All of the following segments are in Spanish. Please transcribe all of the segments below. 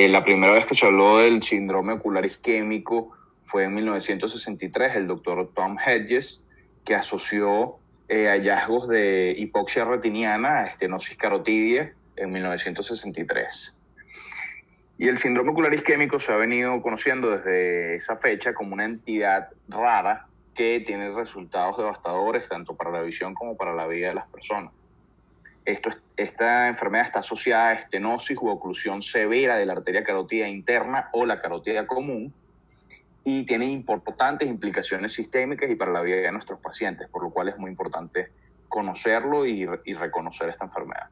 La primera vez que se habló del síndrome ocular isquémico fue en 1963, el doctor Tom Hedges, que asoció hallazgos de hipoxia retiniana a estenosis carotidia en 1963. Y el síndrome ocular isquémico se ha venido conociendo desde esa fecha como una entidad rara que tiene resultados devastadores tanto para la visión como para la vida de las personas. Esta enfermedad está asociada a estenosis u oclusión severa de la arteria carótida interna o la carótida común y tiene importantes implicaciones sistémicas y para la vida de nuestros pacientes, por lo cual es muy importante conocerlo y reconocer esta enfermedad.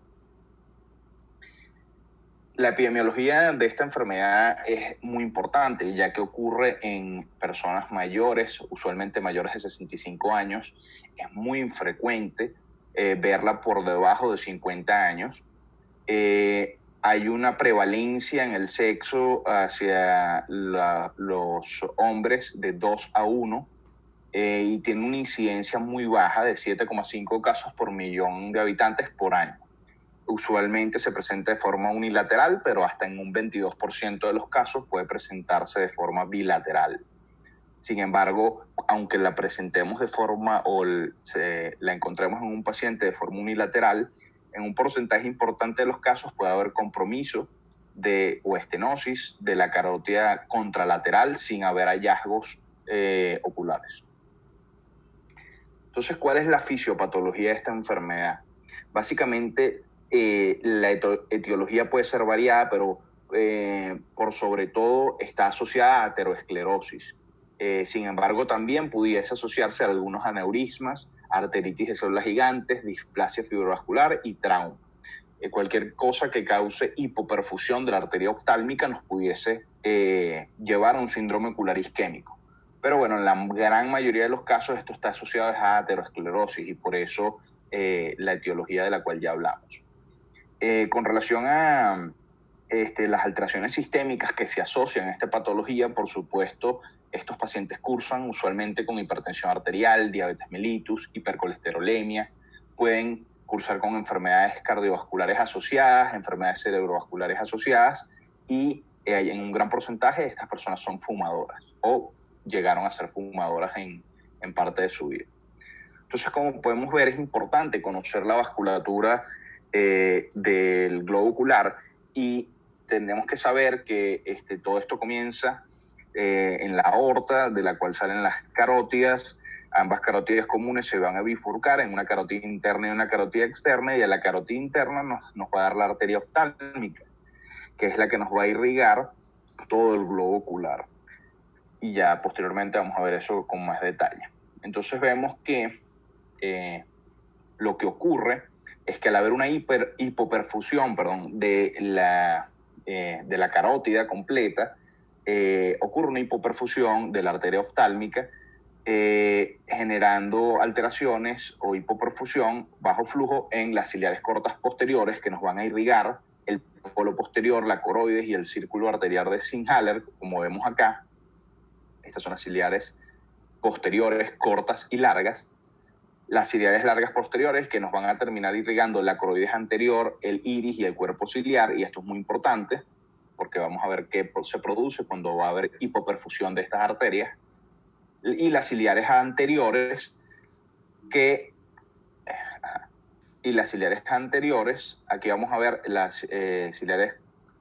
La epidemiología de esta enfermedad es muy importante, ya que ocurre en personas mayores, usualmente mayores de 65 años. Es muy infrecuente verla por debajo de 50 años. Hay una prevalencia en el sexo hacia los hombres de 2 a 1 y tiene una incidencia muy baja de 7,5 casos por millón de habitantes por año. Usualmente se presenta de forma unilateral, pero hasta en un 22% de los casos puede presentarse de forma bilateral. Sin embargo, aunque la presentemos de forma o la encontremos en un paciente de forma unilateral, en un porcentaje importante de los casos puede haber compromiso o estenosis de la carótida contralateral sin haber hallazgos oculares. Entonces, ¿cuál es la fisiopatología de esta enfermedad? Básicamente, la etiología puede ser variada, pero por sobre todo está asociada a ateroesclerosis. Sin embargo, también pudiese asociarse a algunos aneurismas, arteritis de células gigantes, displasia fibrovascular y trauma. Cualquier cosa que cause hipoperfusión de la arteria oftálmica nos pudiese llevar a un síndrome ocular isquémico. Pero bueno, en la gran mayoría de los casos esto está asociado a aterosclerosis y por eso la etiología de la cual ya hablamos. Con relación a las alteraciones sistémicas que se asocian a esta patología, por supuesto, estos pacientes cursan usualmente con hipertensión arterial, diabetes mellitus, hipercolesterolemia, pueden cursar con enfermedades cardiovasculares asociadas, enfermedades cerebrovasculares asociadas y en un gran porcentaje de estas personas son fumadoras o llegaron a ser fumadoras en parte de su vida. Entonces, como podemos ver, es importante conocer la vasculatura del globo ocular y tenemos que saber que todo esto comienza en la aorta, de la cual salen las carótidas. Ambas carótidas comunes se van a bifurcar en una carótida interna y una carótida externa, y a la carótida interna nos va a dar la arteria oftálmica, que es la que nos va a irrigar todo el globo ocular. Y ya posteriormente vamos a ver eso con más detalle. Entonces vemos que lo que ocurre es que al haber una hipoperfusión de la carótida completa, ocurre una hipoperfusión de la arteria oftálmica, generando alteraciones o hipoperfusión bajo flujo en las ciliares cortas posteriores que nos van a irrigar el polo posterior, la coroides y el círculo arterial de Singer, como vemos acá. Estas son las ciliares posteriores cortas y largas. Las ciliares largas posteriores que nos van a terminar irrigando la coroides anterior, el iris y el cuerpo ciliar, y esto es muy importante porque vamos a ver qué se produce cuando va a haber hipoperfusión de estas arterias. Y las ciliares anteriores aquí vamos a ver las ciliares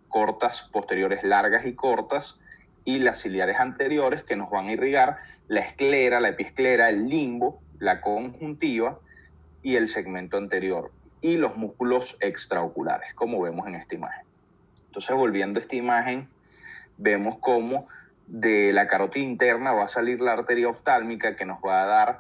cortas posteriores largas y cortas, y las ciliares anteriores que nos van a irrigar la esclera, la episclera, el limbo, la conjuntiva y el segmento anterior, y los músculos extraoculares, como vemos en esta imagen. Entonces, volviendo a esta imagen, vemos cómo de la carótida interna va a salir la arteria oftálmica que nos va a dar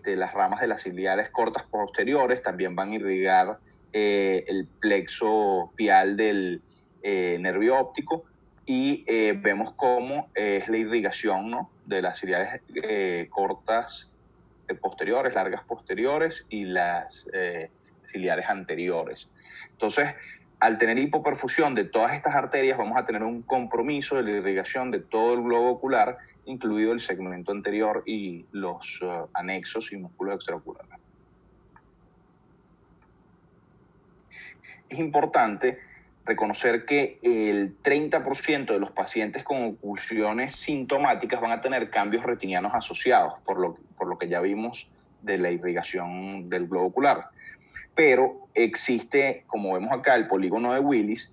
las ramas de las ciliares cortas posteriores, también van a irrigar el plexo pial del nervio óptico, y vemos cómo es la irrigación, ¿no?, de las ciliares cortas posteriores, largas posteriores y las ciliares anteriores. Entonces, al tener hipoperfusión de todas estas arterias, vamos a tener un compromiso de la irrigación de todo el globo ocular, incluido el segmento anterior y los anexos y músculos extraoculares. Es importante reconocer que el 30% de los pacientes con oclusiones sintomáticas van a tener cambios retinianos asociados, por lo que ya vimos de la irrigación del globo ocular. Pero existe, como vemos acá, el polígono de Willis,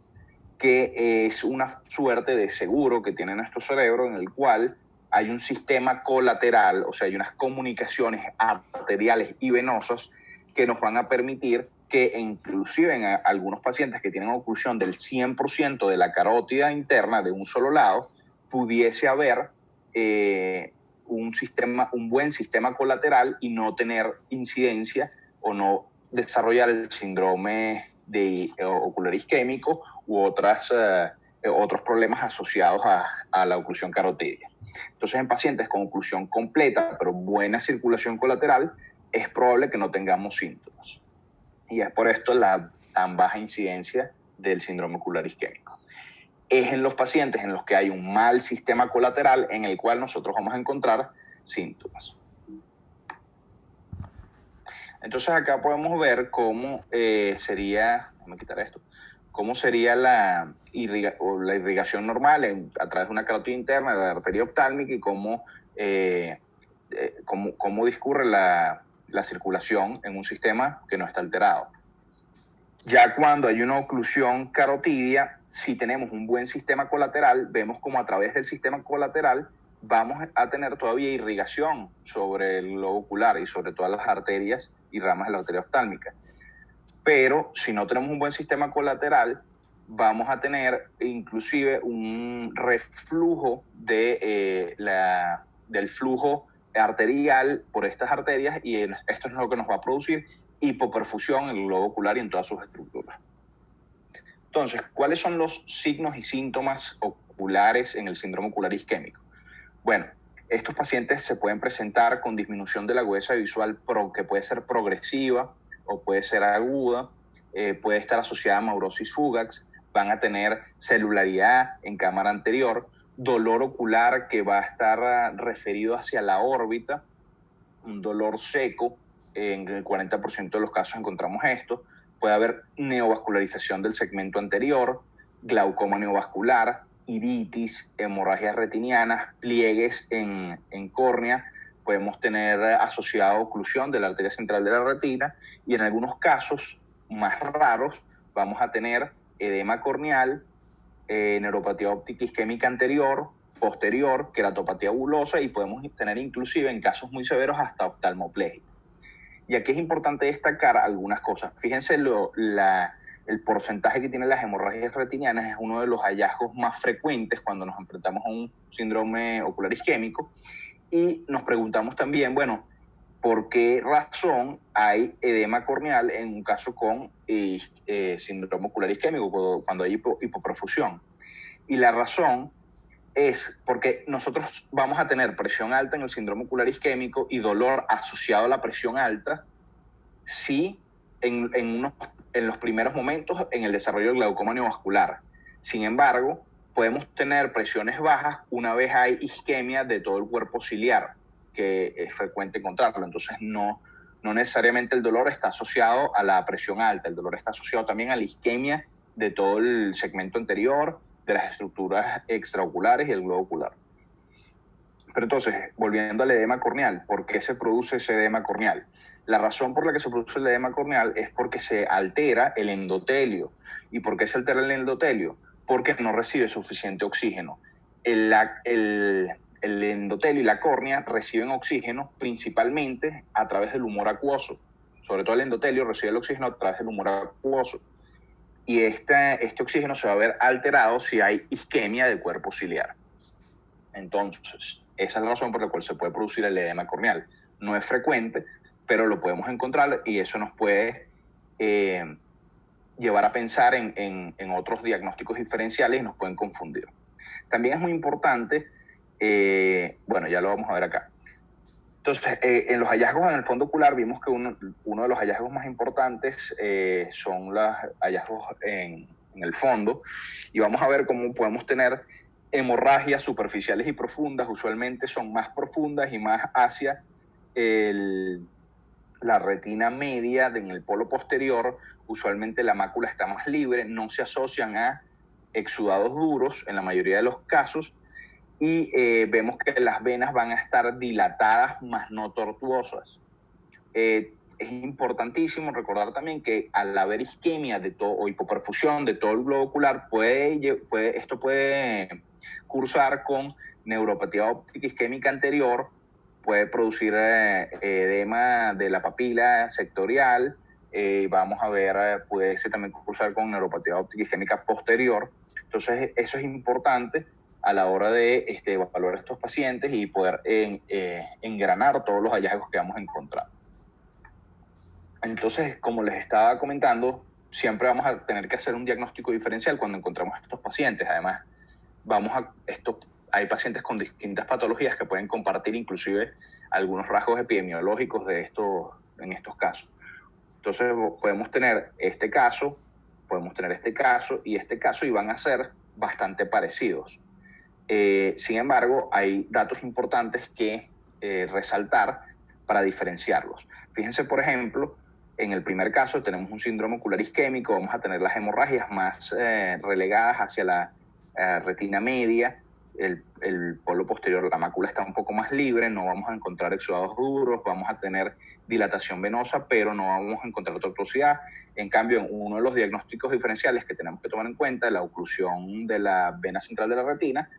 que es una suerte de seguro que tiene nuestro cerebro, en el cual hay un sistema colateral, o sea, hay unas comunicaciones arteriales y venosas que nos van a permitir que inclusive en algunos pacientes que tienen oclusión del 100% de la carótida interna de un solo lado, pudiese haber un buen sistema colateral y no tener incidencia o no desarrollar el síndrome de ocular isquémico u otros problemas asociados a la oclusión carotidia. Entonces, en pacientes con oclusión completa, pero buena circulación colateral, es probable que no tengamos síntomas. Y es por esto la tan baja incidencia del síndrome ocular isquémico. Es en los pacientes en los que hay un mal sistema colateral en el cual nosotros vamos a encontrar síntomas. Entonces acá podemos ver cómo sería, déjame quitar esto, cómo sería la irrigación normal a través de una carótida interna de la arteria oftálmica y cómo discurre la circulación en un sistema que no está alterado. Ya cuando hay una oclusión carotidia, si tenemos un buen sistema colateral, vemos como a través del sistema colateral vamos a tener todavía irrigación sobre el globo ocular y sobre todas las arterias y ramas de la arteria oftálmica. Pero si no tenemos un buen sistema colateral, vamos a tener inclusive un reflujo del flujo arterial por estas arterias, y esto es lo que nos va a producir hipoperfusión en el globo ocular y en todas sus estructuras. Entonces, ¿cuáles son los signos y síntomas oculares en el síndrome ocular isquémico? Bueno, estos pacientes se pueden presentar con disminución de la agudeza visual, que puede ser progresiva o puede ser aguda, puede estar asociada a maurosis fugax, van a tener celularidad en cámara anterior, dolor ocular que va a estar referido hacia la órbita, un dolor seco, en el 40% de los casos encontramos esto, puede haber neovascularización del segmento anterior, glaucoma neovascular, iritis, hemorragias retinianas, pliegues en córnea, podemos tener asociado oclusión de la arteria central de la retina, y en algunos casos más raros vamos a tener edema corneal, neuropatía óptica isquémica anterior, posterior, queratopatía bulosa, y podemos tener inclusive en casos muy severos hasta oftalmoplegia. Y aquí es importante destacar algunas cosas. Fíjense, el porcentaje que tienen las hemorragias retinianas es uno de los hallazgos más frecuentes cuando nos enfrentamos a un síndrome ocular isquémico. Y nos preguntamos también, bueno, ¿por qué razón hay edema corneal en un caso con síndrome ocular isquémico, cuando hay hipoperfusión? Y la razón es porque nosotros vamos a tener presión alta en el síndrome ocular isquémico y dolor asociado a la presión alta si en los primeros momentos en el desarrollo del glaucoma neovascular. Sin embargo, podemos tener presiones bajas una vez hay isquemia de todo el cuerpo ciliar, que es frecuente encontrarlo. Entonces no necesariamente el dolor está asociado a la presión alta, el dolor está asociado también a la isquemia de todo el segmento anterior, de las estructuras extraoculares y el globo ocular. Pero entonces, volviendo al edema corneal, ¿por qué se produce ese edema corneal? La razón por la que se produce el edema corneal es porque se altera el endotelio. ¿Y por qué se altera el endotelio? Porque no recibe suficiente oxígeno. El endotelio y la córnea reciben oxígeno principalmente a través del humor acuoso. Sobre todo el endotelio recibe el oxígeno a través del humor acuoso. Y este oxígeno se va a ver alterado si hay isquemia del cuerpo ciliar. Entonces, esa es la razón por la cual se puede producir el edema corneal. No es frecuente, pero lo podemos encontrar, y eso nos puede llevar a pensar en otros diagnósticos diferenciales y nos pueden confundir. También es muy importante, bueno, ya lo vamos a ver acá. Entonces, en los hallazgos en el fondo ocular vimos que uno de los hallazgos más importantes son los hallazgos en el fondo, y vamos a ver cómo podemos tener hemorragias superficiales y profundas. Usualmente son más profundas y más hacia el la retina media en el polo posterior, usualmente la mácula está más libre, no se asocian a exudados duros en la mayoría de los casos, y vemos que las venas van a estar dilatadas más no tortuosas. Es importantísimo recordar también que al haber isquemia o hipoperfusión de todo el globo ocular, esto puede cursar con neuropatía óptica isquémica anterior, puede producir edema de la papila sectorial, vamos a ver, puede también cursar con neuropatía óptica isquémica posterior. Entonces, eso es importante a la hora de evaluar a estos pacientes y poder engranar todos los hallazgos que vamos a encontrar. Entonces, como les estaba comentando, siempre vamos a tener que hacer un diagnóstico diferencial cuando encontramos a estos pacientes. Además, hay pacientes con distintas patologías que pueden compartir inclusive algunos rasgos epidemiológicos en estos casos. Entonces, podemos tener este caso y este caso, y van a ser bastante parecidos. Sin embargo, hay datos importantes que resaltar para diferenciarlos. Fíjense, por ejemplo, en el primer caso tenemos un síndrome ocular isquémico, vamos a tener las hemorragias más relegadas hacia la retina media, el polo posterior, la mácula está un poco más libre, no vamos a encontrar exudados duros, vamos a tener dilatación venosa, pero no vamos a encontrar tortuosidad. En cambio, en uno de los diagnósticos diferenciales que tenemos que tomar en cuenta, la oclusión de la vena central de la retina,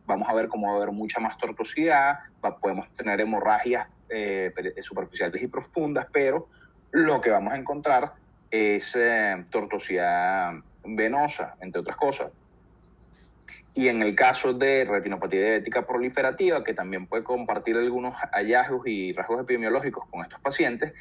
vamos a ver cómo va a haber mucha más tortuosidad, podemos tener hemorragias superficiales y profundas, pero lo que vamos a encontrar es tortuosidad venosa, entre otras cosas. Y en el caso de retinopatía diabética proliferativa, que también puede compartir algunos hallazgos y rasgos epidemiológicos con estos pacientes,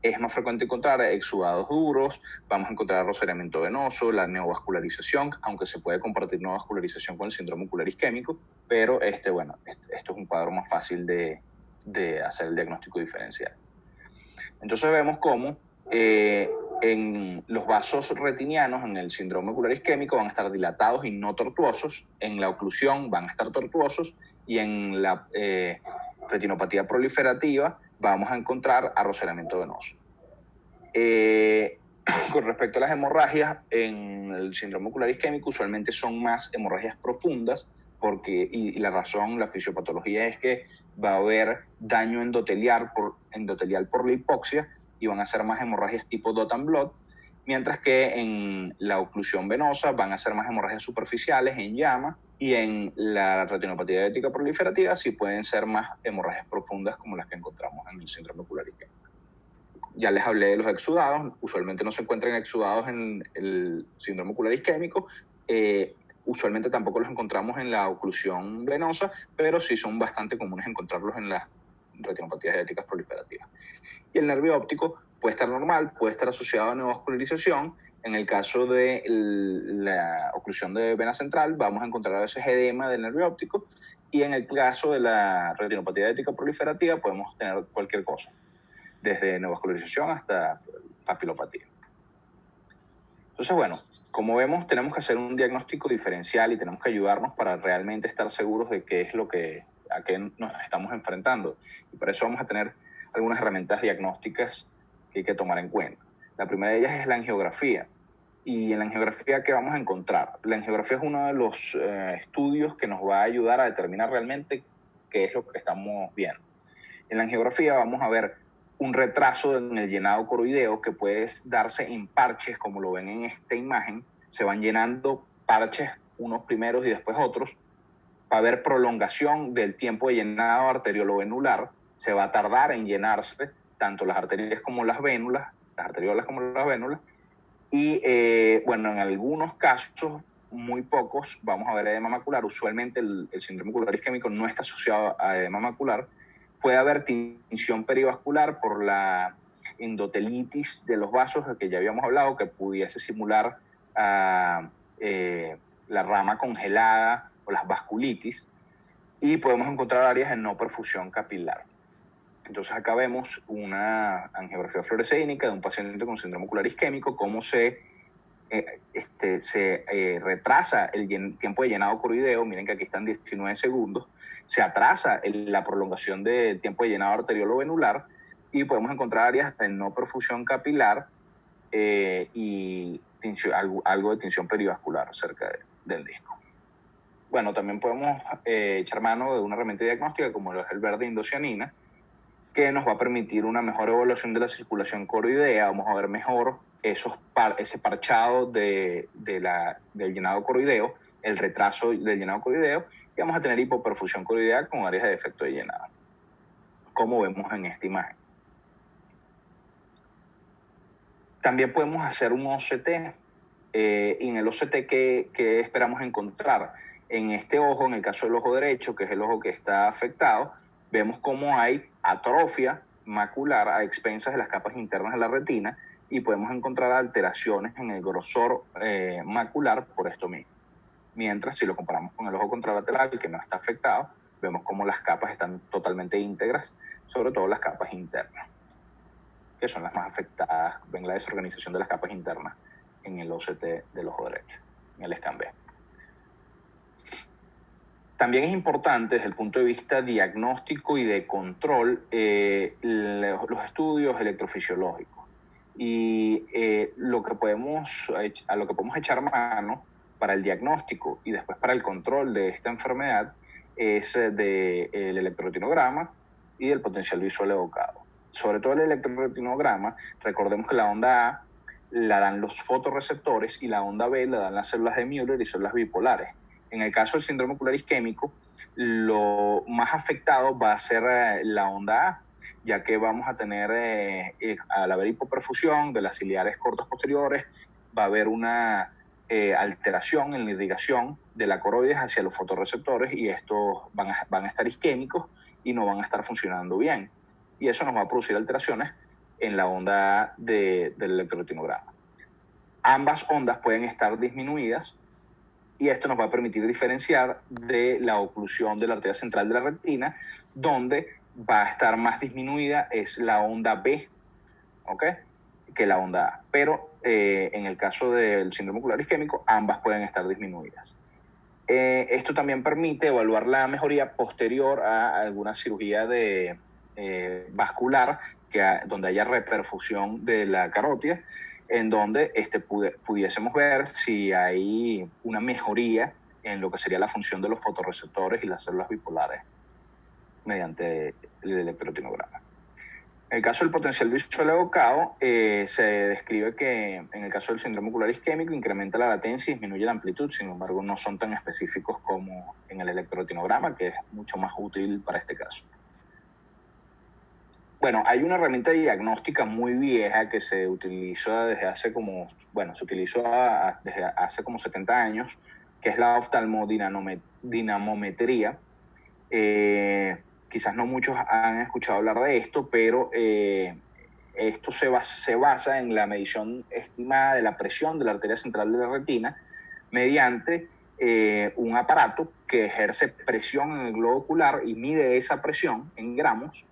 es más frecuente encontrar exudados duros, vamos a encontrar rozamiento venoso, la neovascularización, aunque se puede compartir neovascularización con el síndrome ocular isquémico, pero esto es un cuadro más fácil de hacer el diagnóstico diferencial. Entonces vemos cómo en los vasos retinianos, en el síndrome ocular isquémico, van a estar dilatados y no tortuosos, en la oclusión van a estar tortuosos, y en la retinopatía proliferativa vamos a encontrar arroceramiento venoso. Con respecto a las hemorragias, en el síndrome ocular isquémico usualmente son más hemorragias profundas, y la razón, la fisiopatología es que va a haber daño endotelial por la hipoxia, y van a ser más hemorragias tipo dot and blood, mientras que en la oclusión venosa van a ser más hemorragias superficiales en llama, y en la retinopatía diabética proliferativa sí pueden ser más hemorragias profundas como las que encontramos en el síndrome ocular isquémico. Ya les hablé de los exudados, usualmente no se encuentran exudados en el síndrome ocular isquémico, usualmente tampoco los encontramos en la oclusión venosa, pero sí son bastante comunes encontrarlos en las retinopatías diabéticas proliferativas. Y el nervio óptico puede estar normal, puede estar asociado a neovascularización. En el caso de la oclusión de vena central, vamos a encontrar a veces edema del nervio óptico, y en el caso de la retinopatía diabética proliferativa podemos tener cualquier cosa, desde neovascularización hasta papilopatía. Entonces, bueno, como vemos, tenemos que hacer un diagnóstico diferencial y tenemos que ayudarnos para realmente estar seguros de qué es a qué nos estamos enfrentando. Y para eso vamos a tener algunas herramientas diagnósticas que hay que tomar en cuenta. La primera de ellas es la angiografía. Y en la angiografía, ¿qué vamos a encontrar? La angiografía es uno de los estudios que nos va a ayudar a determinar realmente qué es lo que estamos viendo. En la angiografía vamos a ver un retraso en el llenado coroideo que puede darse en parches, como lo ven en esta imagen. Se van llenando parches, unos primeros y después otros. Va a haber prolongación del tiempo de llenado arteriolovenular. Se va a tardar en llenarse tanto las arterias como las vénulas, las arteriolas como las vénulas. Y en algunos casos, muy pocos, vamos a ver edema macular. Usualmente el síndrome ocular isquémico no está asociado a edema macular. Puede haber tinción perivascular por la endotelitis de los vasos, que ya habíamos hablado, que pudiese simular la rama congelada o las vasculitis. Y podemos encontrar áreas de no perfusión capilar. Entonces acá vemos una angiografía fluorescénica de un paciente con síndrome ocular isquémico, cómo se retrasa el tiempo de llenado coroideo. Miren que aquí están 19 segundos. Se atrasa la prolongación del tiempo de llenado arteriolovenular, y podemos encontrar áreas de no perfusión capilar y algo de tinción perivascular cerca del disco. Bueno, también podemos echar mano de una herramienta diagnóstica como es el verde indocianina, que nos va a permitir una mejor evaluación de la circulación coroidea. Vamos a ver mejor ese parchado del llenado coroideo, el retraso del llenado coroideo, y vamos a tener hipoperfusión coroidea con áreas de defecto de llenado, como vemos en esta imagen. También podemos hacer un OCT. Y en el OCT, ¿qué esperamos encontrar? En este ojo, en el caso del ojo derecho, que es el ojo que está afectado, vemos cómo hay atrofia macular a expensas de las capas internas de la retina y podemos encontrar alteraciones en el grosor macular por esto mismo. Mientras, si lo comparamos con el ojo contralateral, que no está afectado, vemos cómo las capas están totalmente íntegras, sobre todo las capas internas, que son las más afectadas. Ven la desorganización de las capas internas en el OCT del ojo derecho, en el scan B. También es importante desde el punto de vista diagnóstico y de control los estudios electrofisiológicos. Y a lo que podemos echar mano para el diagnóstico y después para el control de esta enfermedad es del electroretinograma y del potencial visual evocado. Sobre todo el electroretinograma, recordemos que la onda A la dan los fotorreceptores y la onda B la dan las células de Müller y células bipolares. En el caso del síndrome ocular isquémico, lo más afectado va a ser la onda A, ya que vamos a tener, al haber hipoperfusión de las ciliares cortas posteriores, va a haber una alteración en la irrigación de la coroides hacia los fotorreceptores y estos van a estar isquémicos y no van a estar funcionando bien. Y eso nos va a producir alteraciones en la onda del electroretinograma. Ambas ondas pueden estar disminuidas y esto nos va a permitir diferenciar de la oclusión de la arteria central de la retina, donde va a estar más disminuida es la onda B, ¿ok?, que la onda A. Pero en el caso del síndrome ocular isquémico, ambas pueden estar disminuidas. Esto también permite evaluar la mejoría posterior a alguna cirugía vascular donde haya reperfusión de la carótida, en donde pudiésemos ver si hay una mejoría en lo que sería la función de los fotorreceptores y las células bipolares mediante el electroretinograma. En el caso del potencial visual evocado, se describe que en el caso del síndrome ocular isquémico incrementa la latencia y disminuye la amplitud. Sin embargo, no son tan específicos como en el electroretinograma, que es mucho más útil para este caso. Bueno, hay una herramienta diagnóstica muy vieja que se utiliza desde hace como, desde hace como 70 años, que es la oftalmodinamometría. Quizás no muchos han escuchado hablar de esto, pero esto se basa en la medición estimada de la presión de la arteria central de la retina mediante un aparato que ejerce presión en el globo ocular y mide esa presión en gramos,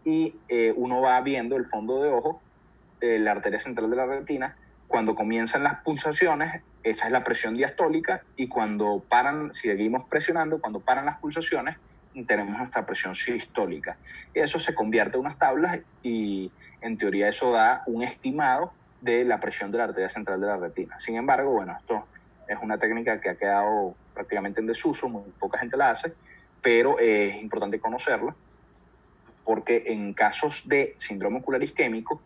y uno va viendo el fondo de ojo, la arteria central de la retina. Cuando comienzan las pulsaciones, esa es la presión diastólica, y cuando paran, si seguimos presionando, cuando paran las pulsaciones, tenemos nuestra presión sistólica. Y eso se convierte en unas tablas y en teoría eso da un estimado de la presión de la arteria central de la retina. Sin embargo, bueno, esto es una técnica que ha quedado prácticamente en desuso, muy poca gente la hace, pero es importante conocerla, porque en casos de síndrome ocular isquémico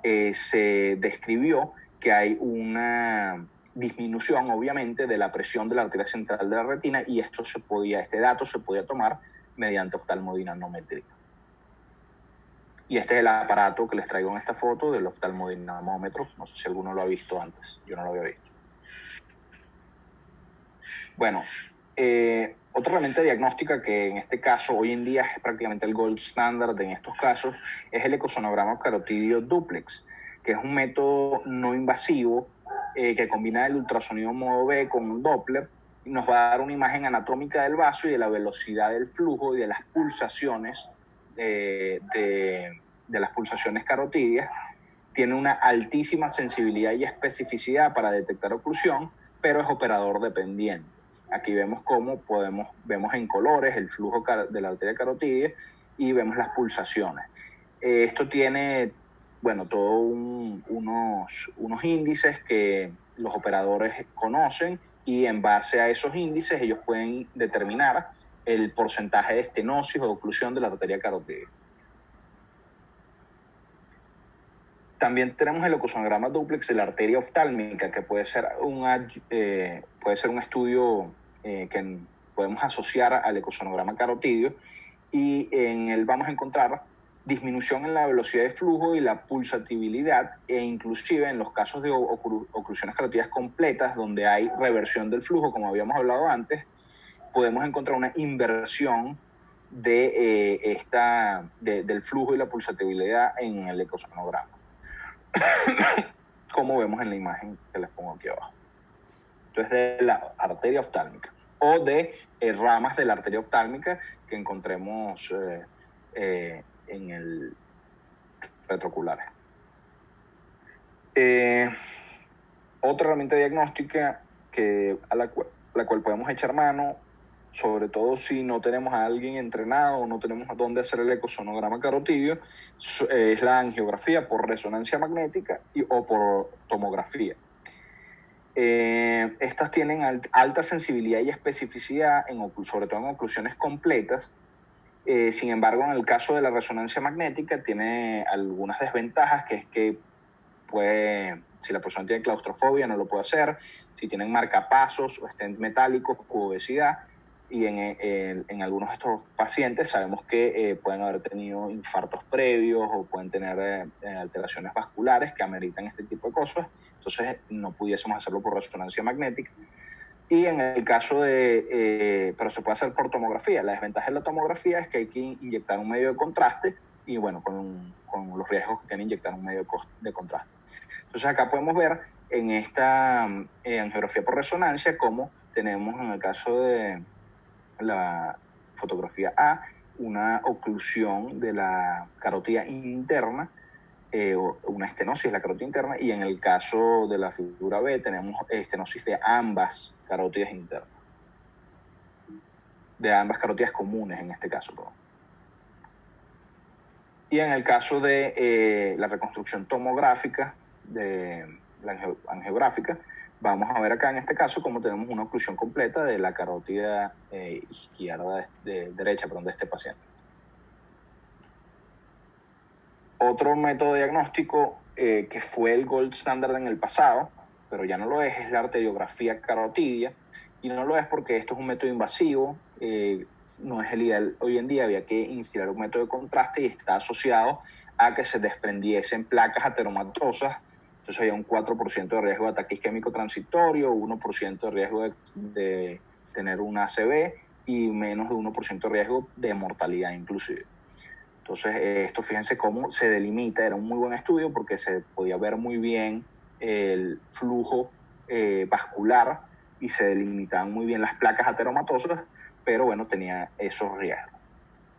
se describió que hay una disminución, obviamente, de la presión de la arteria central de la retina, y este dato se podía tomar mediante oftalmodinamometría. Y este es el aparato que les traigo en esta foto del oftalmodinamómetro. No sé si alguno lo ha visto antes, yo no lo había visto. Bueno, otra herramienta diagnóstica que en este caso hoy en día es prácticamente el gold standard en estos casos es el ecosonograma carotidio duplex, que es un método no invasivo que combina el ultrasonido modo B con un Doppler y nos va a dar una imagen anatómica del vaso y de la velocidad del flujo y de las pulsaciones de las pulsaciones carotidias. Tiene una altísima sensibilidad y especificidad para detectar oclusión, pero es operador dependiente. Aquí vemos cómo vemos en colores el flujo de la arteria carotidia y vemos las pulsaciones. Esto tiene, bueno, unos índices que los operadores conocen y en base a esos índices ellos pueden determinar el porcentaje de estenosis o oclusión de la arteria carotídea. También tenemos el ecosonograma dúplex de la arteria oftálmica, que puede ser un estudio que podemos asociar al ecosonograma carotídeo, y en él vamos a encontrar disminución en la velocidad de flujo y la pulsatividad, e inclusive en los casos de oclusiones carotídeas completas, donde hay reversión del flujo, como habíamos hablado antes, podemos encontrar una inversión del flujo y la pulsatividad en el ecosonograma, como vemos en la imagen que les pongo aquí abajo. Entonces, de la arteria oftálmica o de ramas de la arteria oftálmica que encontremos en el retroocular. Otra herramienta diagnóstica a la cual podemos echar mano, sobre todo si no tenemos a alguien entrenado o no tenemos a dónde hacer el ecosonograma carotídeo, es la angiografía por resonancia magnética o por tomografía. Estas tienen alta sensibilidad y especificidad, sobre todo en oclusiones completas. Sin embargo, en el caso de la resonancia magnética tiene algunas desventajas, que es que si la persona tiene claustrofobia no lo puede hacer, si tienen marcapasos o stents metálicos u obesidad, y en algunos de estos pacientes sabemos que pueden haber tenido infartos previos o pueden tener alteraciones vasculares que ameritan este tipo de cosas, entonces no pudiésemos hacerlo por resonancia magnética. Y en el caso pero se puede hacer por tomografía. La desventaja de la tomografía es que hay que inyectar un medio de contraste, y bueno, con los riesgos que tiene inyectar un medio de contraste. Entonces acá podemos ver en esta angiografía por resonancia cómo tenemos, en el caso de la fotografía A, una oclusión de la carótida interna, una estenosis de la carótida interna, y en el caso de la figura B tenemos estenosis de ambas carótidas internas, de ambas carótidas comunes en este caso. Y en el caso de la reconstrucción tomográfica, de la angiográfica, vamos a ver acá en este caso cómo tenemos una oclusión completa de la carótida derecha de este paciente. Otro método diagnóstico que fue el gold standard en el pasado, pero ya no lo es la arteriografía carotidia, y no lo es porque esto es un método invasivo, no es el ideal hoy en día. Había que instilar un método de contraste y está asociado a que se desprendiesen placas ateromatosas. Entonces había un 4% de riesgo de ataque isquémico transitorio, 1% de riesgo de tener un ACV y menos de 1% de riesgo de mortalidad inclusive. Entonces esto, fíjense cómo se delimita, era un muy buen estudio porque se podía ver muy bien el flujo vascular y se delimitaban muy bien las placas ateromatosas, pero bueno, tenía esos riesgos.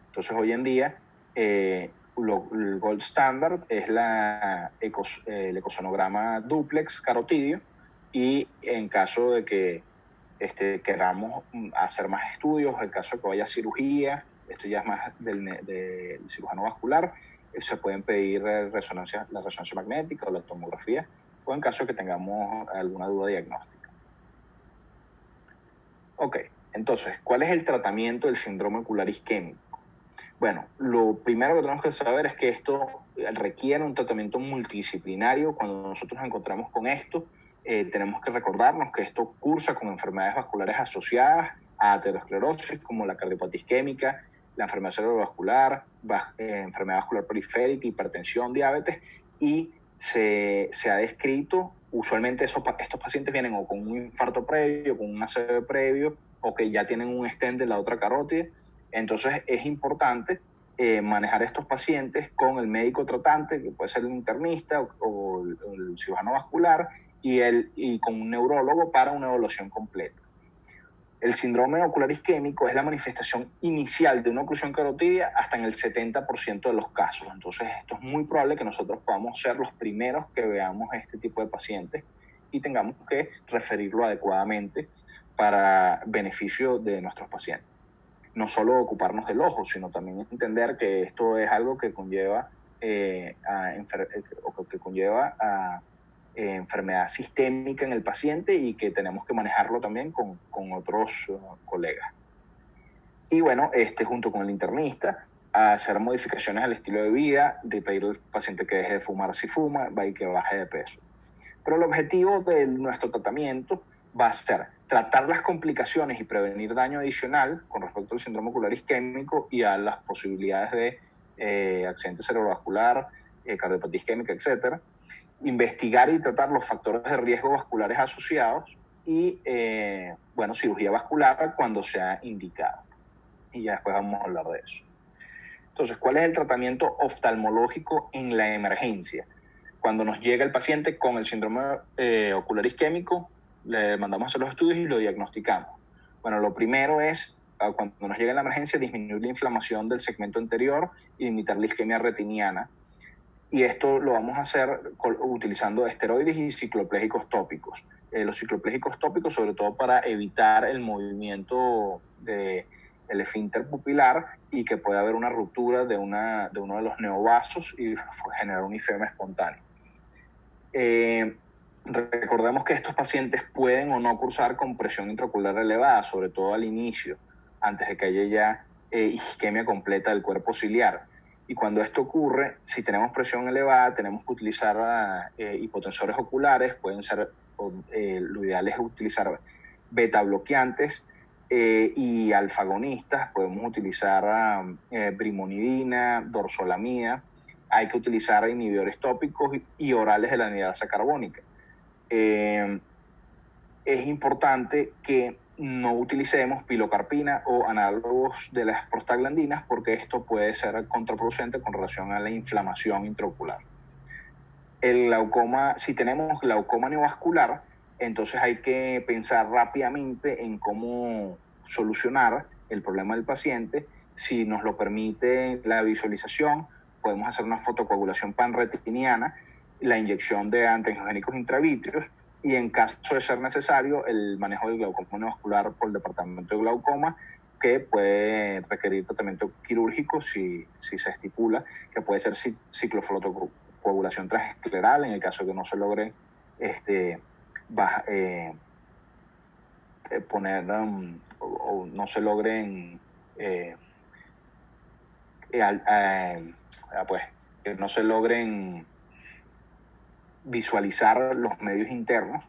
Entonces hoy en día el gold standard es el ecosonograma dúplex carotídeo, y en caso de que queramos hacer más estudios, en caso de que vaya a cirugía, esto ya es más del cirujano vascular, se pueden pedir la resonancia magnética o la tomografía, o en caso de que tengamos alguna duda diagnóstica. Ok, entonces, ¿cuál es el tratamiento del síndrome ocular isquémico? Bueno, lo primero que tenemos que saber es que esto requiere un tratamiento multidisciplinario. Cuando nosotros nos encontramos con esto, tenemos que recordarnos que esto cursa con enfermedades vasculares asociadas a aterosclerosis, como la cardiopatía isquémica, la enfermedad cerebrovascular, enfermedad vascular periférica, hipertensión, diabetes, y se ha descrito, usualmente estos pacientes vienen o con un infarto previo, con un ACV previo, o que ya tienen un stent de la otra carótida. Entonces es importante manejar estos pacientes con el médico tratante, que puede ser el internista o el cirujano vascular, y con un neurólogo para una evaluación completa. El síndrome ocular isquémico es la manifestación inicial de una oclusión carotidia hasta en el 70% de los casos. Entonces esto es muy probable que nosotros podamos ser los primeros que veamos este tipo de pacientes y tengamos que referirlo adecuadamente para beneficio de nuestros pacientes. No solo ocuparnos del ojo, sino también entender que esto es algo que conlleva o que conlleva a enfermedad sistémica en el paciente y que tenemos que manejarlo también con otros colegas. Y bueno, junto con el internista, a hacer modificaciones al estilo de vida, de pedir al paciente que deje de fumar si fuma y que baje de peso. Pero el objetivo de nuestro tratamiento va a ser tratar las complicaciones y prevenir daño adicional con respecto al síndrome ocular isquémico y a las posibilidades de accidente cerebrovascular, cardiopatía isquémica, etc. Investigar y tratar los factores de riesgo vasculares asociados y, cirugía vascular cuando sea indicado. Y ya después vamos a hablar de eso. Entonces, ¿cuál es el tratamiento oftalmológico en la emergencia? Cuando nos llega el paciente con el síndrome ocular isquémico, le mandamos a hacer los estudios y lo diagnosticamos. Bueno, lo primero es, cuando nos llega la emergencia, disminuir la inflamación del segmento anterior y limitar la isquemia retiniana. Y esto lo vamos a hacer utilizando esteroides y cicloplégicos tópicos. Los cicloplégicos tópicos, sobre todo para evitar el movimiento del esfínter pupilar y que pueda haber una ruptura de uno de los neovasos y generar un ifema espontáneo. Recordemos que estos pacientes pueden o no cursar con presión intraocular elevada, sobre todo al inicio, antes de que haya ya isquemia completa del cuerpo ciliar. Y cuando esto ocurre, si tenemos presión elevada, tenemos que utilizar hipotensores oculares, pueden ser, lo ideal es utilizar beta bloqueantes y alfagonistas, podemos utilizar brimonidina, dorzolamida, hay que utilizar inhibidores tópicos y orales de la anidrasa carbónica. Es importante que no utilicemos pilocarpina o análogos de las prostaglandinas porque esto puede ser contraproducente con relación a la inflamación intraocular. El glaucoma, si tenemos glaucoma neovascular, entonces hay que pensar rápidamente en cómo solucionar el problema del paciente. Si nos lo permite la visualización, podemos hacer una fotocoagulación panretiniana, la inyección de antiangiogénicos intravítreos y en caso de ser necesario el manejo del glaucoma neovascular por el departamento de glaucoma, que puede requerir tratamiento quirúrgico si se estipula, que puede ser ciclofotocoagulación transescleral en el caso de que no se logre poner o no se logren que no se logren visualizar los medios internos.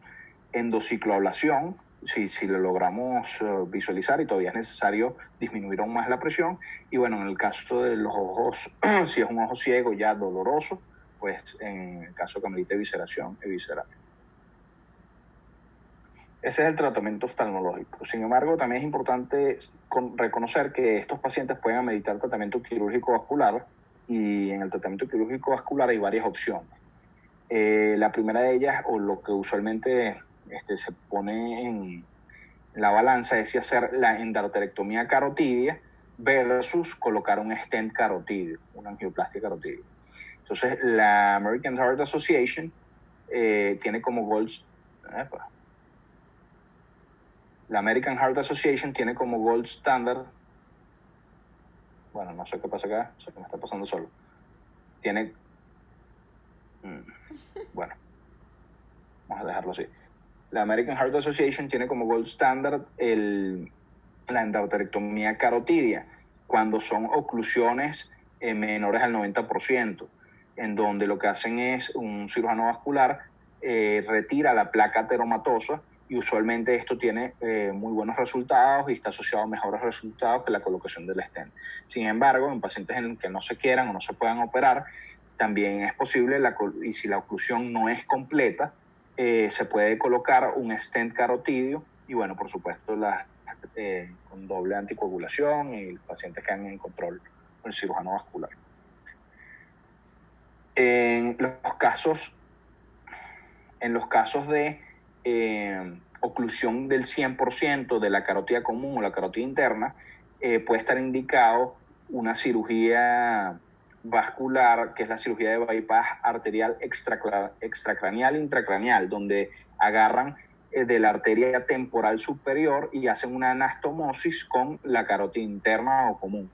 Endocicloablación, si lo logramos visualizar y todavía es necesario disminuir aún más la presión. Y bueno, en el caso de los ojos, si es un ojo ciego ya doloroso, pues en el caso que amerite evisceración, eviscerar. Ese es el tratamiento oftalmológico. Sin embargo, también es importante reconocer que estos pacientes pueden ameritar tratamiento quirúrgico vascular y en el tratamiento quirúrgico vascular hay varias opciones. La primera de ellas, o lo que usualmente se pone en la balanza, es si hacer la endarterectomía carotidia versus colocar un stent carotidio, una angioplastia carotidia. Entonces, la American Heart Association tiene como gold... La American Heart Association tiene como gold standard, bueno, no sé qué pasa acá, sé que me está pasando solo. Tiene, bueno, vamos a dejarlo así. La American Heart Association tiene como gold standard la endarterectomía carotidia, cuando son oclusiones menores al 90%, en donde lo que hacen es un cirujano vascular retira la placa ateromatosa y usualmente esto tiene muy buenos resultados y está asociado a mejores resultados que la colocación del stent. Sin embargo, en pacientes en que no se quieran o no se puedan operar, también es posible, y si la oclusión no es completa, se puede colocar un stent carotidio y bueno, por supuesto, con doble anticoagulación y los pacientes quedan en control con el cirujano vascular. En los casos de oclusión del 100% de la carótida común o la carótida interna, puede estar indicado una cirugía vascular, que es la cirugía de bypass arterial extracraneal e intracraneal, donde agarran de la arteria temporal superior y hacen una anastomosis con la carótida interna o común.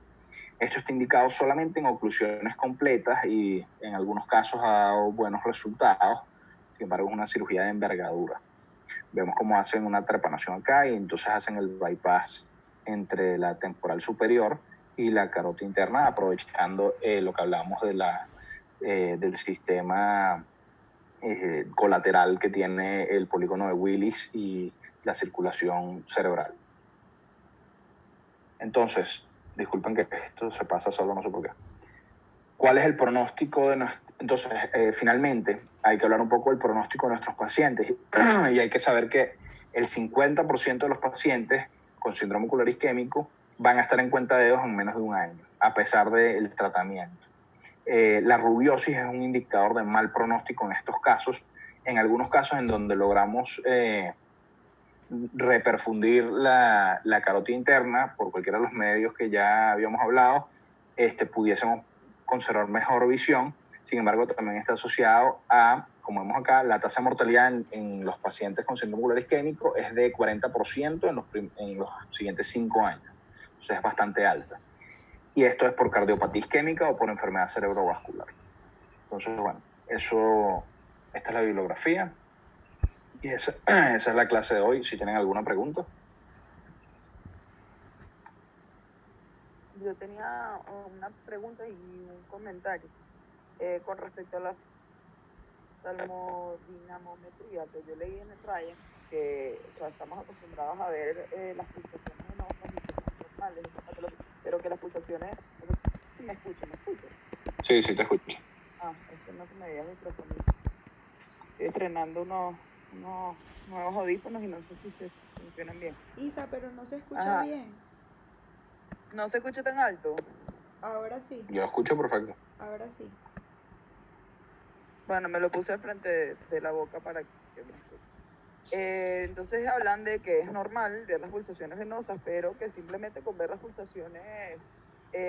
Esto está indicado solamente en oclusiones completas y en algunos casos ha dado buenos resultados. Sin embargo, es una cirugía de envergadura. Vemos cómo hacen una trepanación acá y entonces hacen el bypass entre la temporal superior y la carótida interna, aprovechando lo que hablábamos del sistema colateral que tiene el polígono de Willis y la circulación cerebral. Entonces, disculpen que esto se pasa solo, no sé por qué. ¿Cuál es el pronóstico de nuestro? Entonces, finalmente, hay que hablar un poco del pronóstico de nuestros pacientes y hay que saber que el 50% de los pacientes con síndrome ocular isquémico van a estar en cuenta de dedos en menos de un año, a pesar del tratamiento. La rubiosis es un indicador de mal pronóstico en estos casos. En algunos casos en donde logramos reperfundir la carótida interna por cualquiera de los medios que ya habíamos hablado, pudiésemos conservar mejor visión. Sin embargo, también está asociado a, como vemos acá, la tasa de mortalidad en los pacientes con síndrome ocular isquémico es de 40% en los siguientes 5 años. Entonces es bastante alta. Y esto es por cardiopatía isquémica o por enfermedad cerebrovascular. Entonces, bueno, esta es la bibliografía. Y esa es la clase de hoy. Si tienen alguna pregunta. Yo tenía una pregunta y un comentario con respecto a la salmodinamometría que yo leí en el Ryan, que o sea, estamos acostumbrados a ver las pulsaciones en ojos normales, pero que las pulsaciones, o sea, si me escuchan. Sí, sí te escucho. Es que no se me veía el micrófono. Estoy estrenando unos nuevos audífonos y no sé si se funcionan bien. Isa, pero no se escucha bien. ¿No se escucha tan alto? Ahora sí. Yo escucho perfecto. Ahora sí. Bueno, me lo puse al frente de la boca para que me escuche. Entonces hablan de que es normal ver las pulsaciones venosas, pero que simplemente con ver las pulsaciones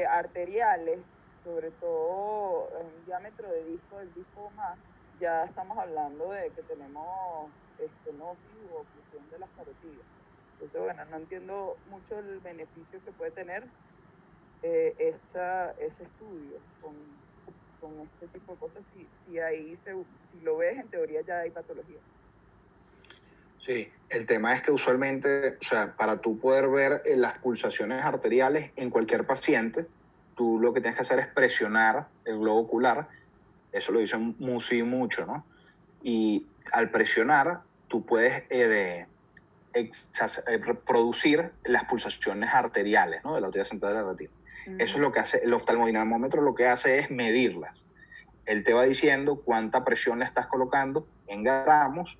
arteriales, sobre todo en un diámetro de disco del disco más, ya estamos hablando de que tenemos estenosis u oclusión de las carotidas. Entonces, bueno, no entiendo mucho el beneficio que puede tener ese estudio con este tipo de cosas, si ahí si lo ves, en teoría ya hay patología. Sí, el tema es que usualmente, o sea, para tú poder ver las pulsaciones arteriales en cualquier paciente, tú lo que tienes que hacer es presionar el globo ocular. Eso lo dicen Musi mucho, ¿no? Y al presionar, tú puedes producir las pulsaciones arteriales, ¿no? De la arteria central de la retina. Eso es lo que hace el oftalmodinamómetro, lo que hace es medirlas. Él te va diciendo cuánta presión le estás colocando en gramos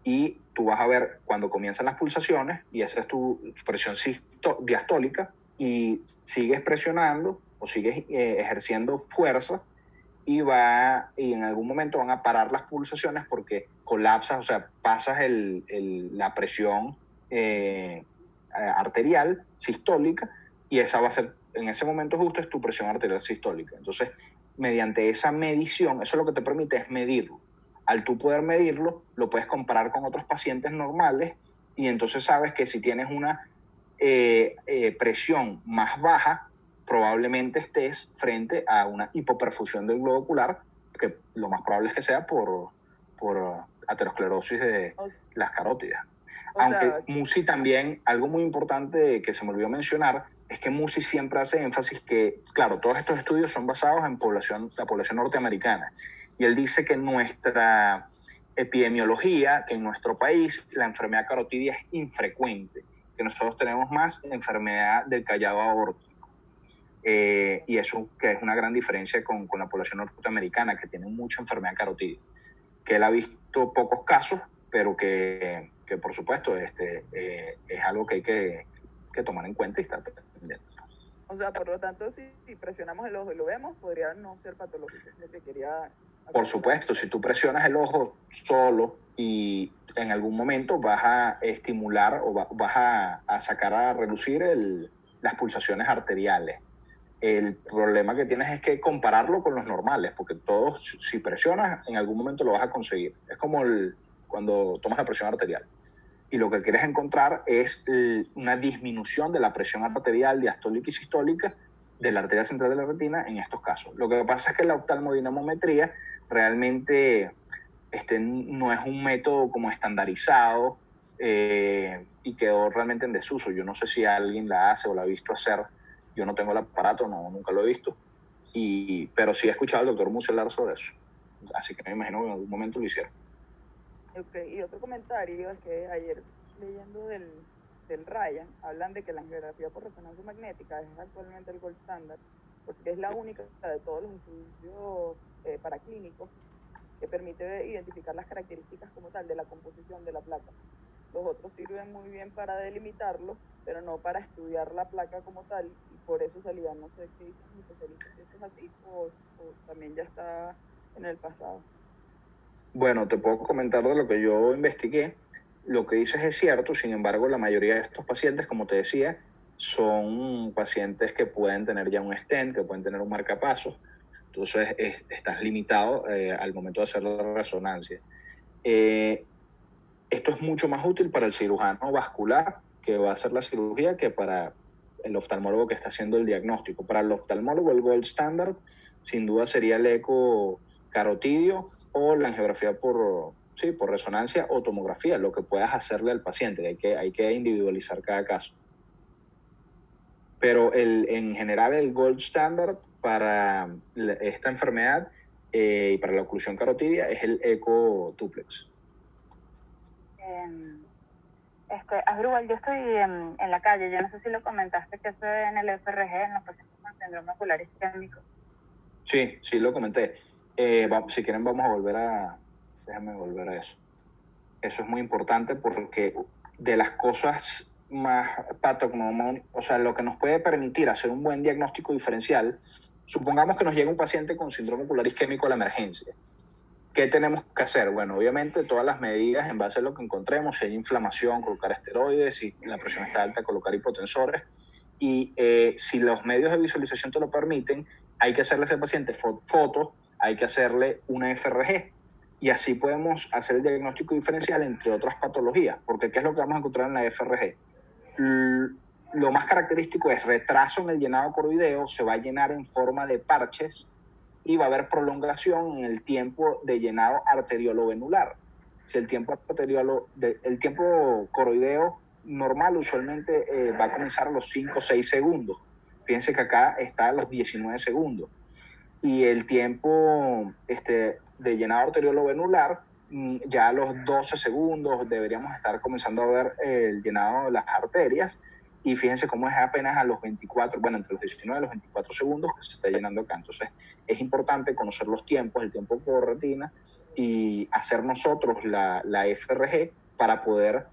y tú vas a ver cuando comienzan las pulsaciones y esa es tu presión diastólica y sigues presionando o sigues ejerciendo fuerza y en algún momento van a parar las pulsaciones porque colapsas, o sea, pasas la presión arterial sistólica y esa va a ser, en ese momento justo es tu presión arterial sistólica. Entonces, mediante esa medición, eso lo que te permite es medirlo. Al tú poder medirlo, lo puedes comparar con otros pacientes normales y entonces sabes que si tienes una presión más baja, probablemente estés frente a una hipoperfusión del globo ocular, que lo más probable es que sea por aterosclerosis de las carótidas. Aunque Musi también, algo muy importante que se me olvidó mencionar, es que Musi siempre hace énfasis que, claro, todos estos estudios son basados en la población norteamericana. Y él dice que nuestra epidemiología, que en nuestro país la enfermedad carotidia es infrecuente, que nosotros tenemos más enfermedad del callado aórtico. Y eso que es una gran diferencia con la población norteamericana, que tiene mucha enfermedad carotidia, que él ha visto pocos casos, pero que por supuesto es algo que hay que tomar en cuenta y estar pendiente. O sea, por lo tanto, si presionamos el ojo y lo vemos, podría no ser patológico. Es lo que quería hacer. Por supuesto, si tú presionas el ojo solo y en algún momento vas a estimular o vas a sacar a relucir las pulsaciones arteriales. El problema que tienes es que compararlo con los normales, porque todos, si presionas, en algún momento lo vas a conseguir. Es como cuando tomas la presión arterial. Y lo que quieres encontrar es una disminución de la presión arterial diastólica y sistólica de la arteria central de la retina en estos casos. Lo que pasa es que la oftalmodinamometría realmente no es un método como estandarizado y quedó realmente en desuso. Yo no sé si alguien la hace o la ha visto hacer. Yo no tengo el aparato, nunca lo he visto. Pero sí he escuchado al doctor Musi hablar sobre eso. Así que me imagino que en algún momento lo hicieron. Okay. Y otro comentario es que ayer leyendo del Ryan, hablan de que la angiografía por resonancia magnética es actualmente el gold standard, porque es la única de todos los estudios paraclínicos que permite identificar las características como tal de la composición de la placa. Los otros sirven muy bien para delimitarlo, pero no para estudiar la placa como tal, y por eso salía, no sé qué dicen los especialistas, si eso es así o también ya está en el pasado. Bueno, te puedo comentar de lo que yo investigué. Lo que dices es cierto, sin embargo, la mayoría de estos pacientes, como te decía, son pacientes que pueden tener ya un stent, que pueden tener un marcapasos. Entonces, estás limitado al momento de hacer la resonancia. Esto es mucho más útil para el cirujano vascular que va a hacer la cirugía que para el oftalmólogo que está haciendo el diagnóstico. Para el oftalmólogo, el gold standard, sin duda, sería el eco carotidio o la angiografía por resonancia o tomografía, lo que puedas hacerle al paciente. Hay que individualizar cada caso. Pero en general el gold standard para esta enfermedad y para la oclusión carotidia es el eco duplex. Asdrúbal, yo estoy en la calle, yo no sé si lo comentaste, que eso en el FRG, en los pacientes con síndrome ocular isquémico. Sí, lo comenté. Si quieren déjame volver a eso. Eso es muy importante porque de las cosas más o sea, lo que nos puede permitir hacer un buen diagnóstico diferencial, supongamos que nos llega un paciente con síndrome ocular isquémico a la emergencia. ¿Qué tenemos que hacer? Bueno, obviamente todas las medidas en base a lo que encontremos, si hay inflamación, colocar esteroides, si la presión está alta, colocar hipotensores. Y si los medios de visualización te lo permiten, hay que hacerle a ese paciente fotos, hay que hacerle una FRG. Y así podemos hacer el diagnóstico diferencial entre otras patologías. Porque ¿qué es lo que vamos a encontrar en la FRG? Lo más característico es retraso en el llenado coroideo, se va a llenar en forma de parches y va a haber prolongación en el tiempo de llenado arteriolovenular. Si el tiempo coroideo normal usualmente va a comenzar a los 5 o 6 segundos. Fíjense que acá está a los 19 segundos. Y el tiempo de llenado arteriolovenular, ya a los 12 segundos deberíamos estar comenzando a ver el llenado de las arterias. Y fíjense cómo es apenas a los 24, bueno, entre los 19 y los 24 segundos que se está llenando acá. Entonces, es importante conocer los tiempos, el tiempo por retina, y hacer nosotros la FRG para poder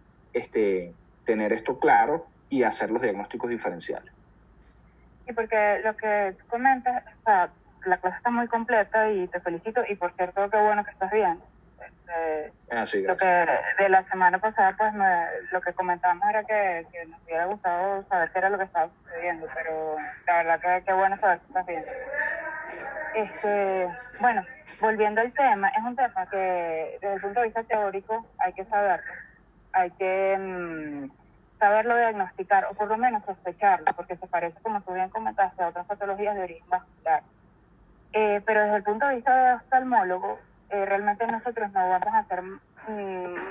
tener esto claro y hacer los diagnósticos diferenciales. Y porque lo que tú comentas, o sea, la clase está muy completa y te felicito, y por cierto, qué bueno que estás bien. Sí, lo que de la semana pasada, pues lo que comentábamos era que nos hubiera gustado saber qué era lo que estaba sucediendo, pero la verdad que qué bueno saber que estás bien. Bueno, volviendo al tema, es un tema que desde el punto de vista teórico hay que saberlo, hay que saberlo diagnosticar o por lo menos sospecharlo, porque se parece, como tú bien comentaste, a otras patologías de origen vascular. Pero desde el punto de vista de oftalmólogo, realmente nosotros no vamos a hacer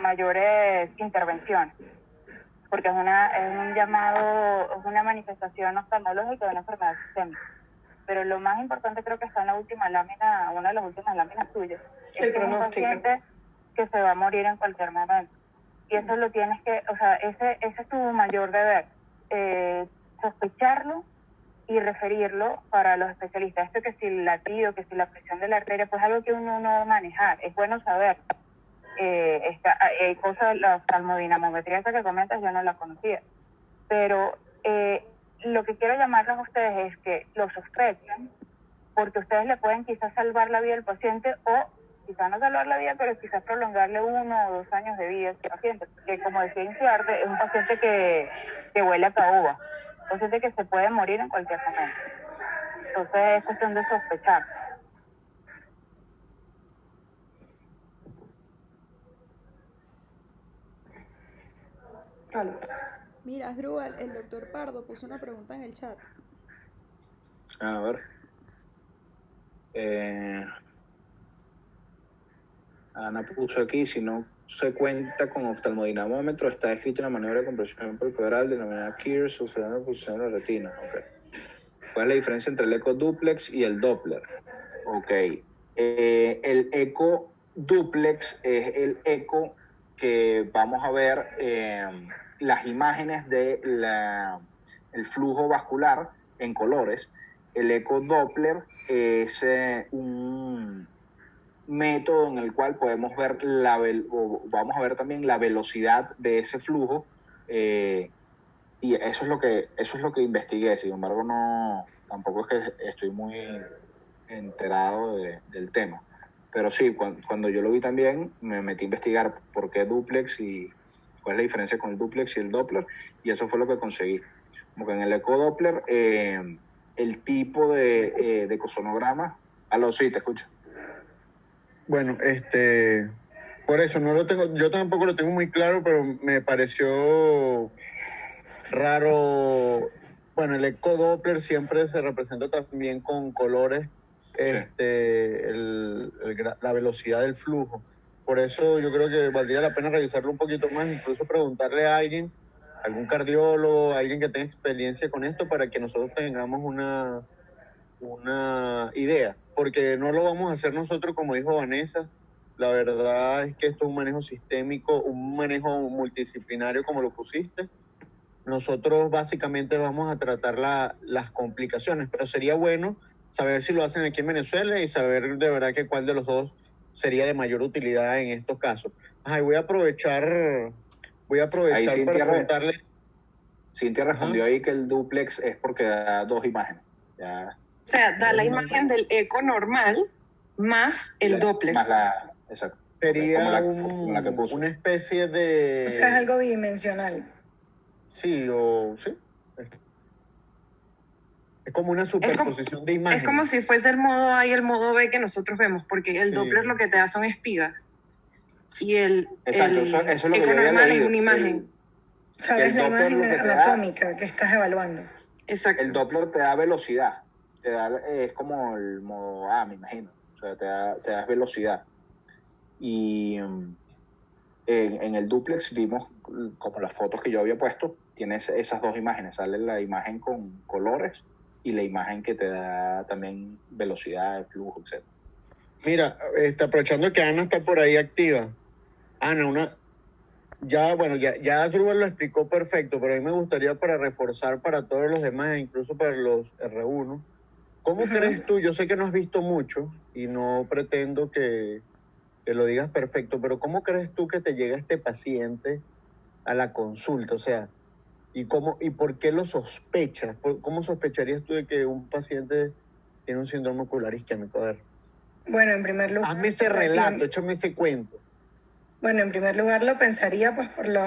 mayores intervenciones, porque es un llamado, es una manifestación oftalmológica de una enfermedad sistémica. Pero lo más importante creo que está en la última lámina, una de las últimas láminas tuyas, es que es un paciente que se va a morir en cualquier momento. Y eso lo tienes que, o sea, ese es tu mayor deber, sospecharlo y referirlo para los especialistas. Esto que si el latido, que si la presión de la arteria, pues algo que uno no va a manejar, es bueno saber. Hay cosas, la oftalmodinamometría esa que comentas, yo no la conocía. Pero lo que quiero llamarles a ustedes es que lo sospechen, porque ustedes le pueden quizás salvar la vida al paciente, o quizás no salvar la vida, pero quizás prolongarle 1 o 2 años de vida a ese paciente, porque como decía Inciarte, es un paciente que huele a caoba, un paciente que se puede morir en cualquier momento. Entonces es cuestión de sospechar. Mira, Asdrúbal, el doctor Pardo puso una pregunta en el chat. A ver. Ana puso aquí, si no se cuenta con oftalmodinamómetro, está escrito en la maniobra de compresión palpebral denominada KIRS, observando la posición de la retina. Okay. ¿Cuál es la diferencia entre el eco duplex y el Doppler? Ok. El eco duplex es el eco que vamos a ver las imágenes de el flujo vascular en colores. El eco Doppler es un método en el cual podemos ver vamos a ver también la velocidad de ese flujo, y eso es lo que investigué. Sin embargo, tampoco es que estoy muy enterado del tema, pero sí, cuando yo lo vi también me metí a investigar por qué duplex y cuál es la diferencia con el duplex y el Doppler, y eso fue lo que conseguí. Como que en el eco Doppler el tipo de ecosonograma. Aló, sí, te escucho. Bueno, por eso no lo tengo, yo tampoco lo tengo muy claro, pero me pareció raro. Bueno, el eco Doppler siempre se representa también con colores, la velocidad del flujo. Por eso yo creo que valdría la pena revisarlo un poquito más, incluso preguntarle a alguien, algún cardiólogo, alguien que tenga experiencia con esto, para que nosotros tengamos una idea, porque no lo vamos a hacer nosotros, como dijo Vanessa. La verdad es que esto es un manejo sistémico, un manejo multidisciplinario, como lo pusiste. Nosotros básicamente vamos a tratar las complicaciones, pero sería bueno saber si lo hacen aquí en Venezuela y saber de verdad que cuál de los dos sería de mayor utilidad en estos casos. Ajá, y voy a aprovechar Ahí para preguntarle. Cintia respondió ahí que el duplex es porque da dos imágenes. Ya. O sea, da la imagen del eco normal más el Doppler. Más exacto. Sería una especie de... O sea, es algo bidimensional. Sí, sí. Es como una superposición de imágenes. Es como si fuese el modo A y el modo B que nosotros vemos, porque el Doppler lo que te da son espigas. Y eso es lo que eco normal es una imagen. ¿Sabes? La imagen anatómica que estás evaluando. Exacto. El Doppler te da velocidad. Es como el modo A, me imagino. O sea, te da velocidad. Y en el duplex vimos, como las fotos que yo había puesto, tienes esas dos imágenes. Sale la imagen con colores y la imagen que te da también velocidad, flujo, etc. Mira, aprovechando que Ana está por ahí activa. Ana, ya Drubal lo explicó perfecto, pero a mí me gustaría, para reforzar para todos los demás, incluso para los R1, ¿cómo crees tú? Yo sé que no has visto mucho y no pretendo que lo digas perfecto, pero ¿cómo crees tú que te llega este paciente a la consulta? O sea, ¿y por qué lo sospechas? ¿Cómo sospecharías tú de que un paciente tiene un síndrome ocular isquémico? A ver. Bueno, en primer lugar... Hazme ese relato, échame ese cuento. Bueno, en primer lugar lo pensaría pues por los